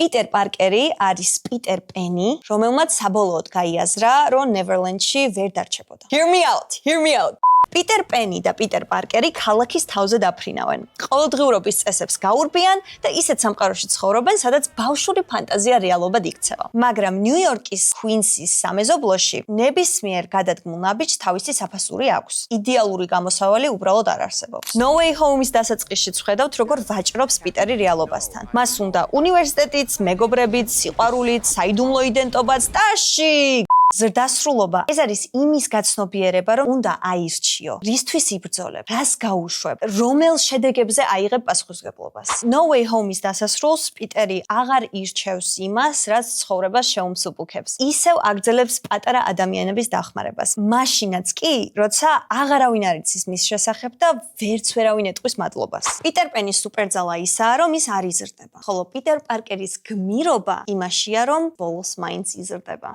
პიტერ პარკერი არის პიტერ პენი, რომელმაც საბოლოოდ გაიაზრა, რომ ნევერლენდში ვერ დარჩებოდა. Hear me out. პიტერ პენი და პიტერ პარკერი ქალაქის თავზე დაფრინავენ. ყოველდღიურობის წესებს გაურბიან და ისეთ სამყაროში ცხოვრობენ, სადაც ბავშვური ფანტაზია რეალობად იქცევა. მაგრამ ნიუ-იორკის κουინსის სამეზობლოში ნებისმიერ გადადგმულ ნაბიჯს თავისი საფასური აქვს. იდეალური გამოსავალი უბრალოდ არ არსებობს. No Way Home-ის დასაწყისშიც ხედავთ, როგორ ვაჭრობს პიტერი რეალობასთან. მას უნდა უნივერსიტეტიც, მეგობრებიც, სიყვარულით, საიდუმლო იდენტობაც და ზრდასრულობა. ეს არის იმის გაცნობიერება, რომ უნდა აირჩიო, რისთვის იბრძოლებ, რას გაუშვებ, რომელ შედეგებზე აიღებ პასუხისმგებლობას. No Way Home-ის დასასრულს პიტერი აღარ ირჩევს იმას, რაც ცხოვრებას შეუმსუბუქებს. ისევ აგრძელებს პატარა ადამიანების დახმარებას. მაშინაც კი, როცა აღარავინ არ იცის მის შესახებ და ვერც ვერავინ ეტყვის მადლობას. პიტერ პენის სუპერძალა ისაა, რომ ის არ იზრდება. ხოლო პიტერ პარკერის გმირობა იმაშია, რომ ბოლოს მაინც იზრდება.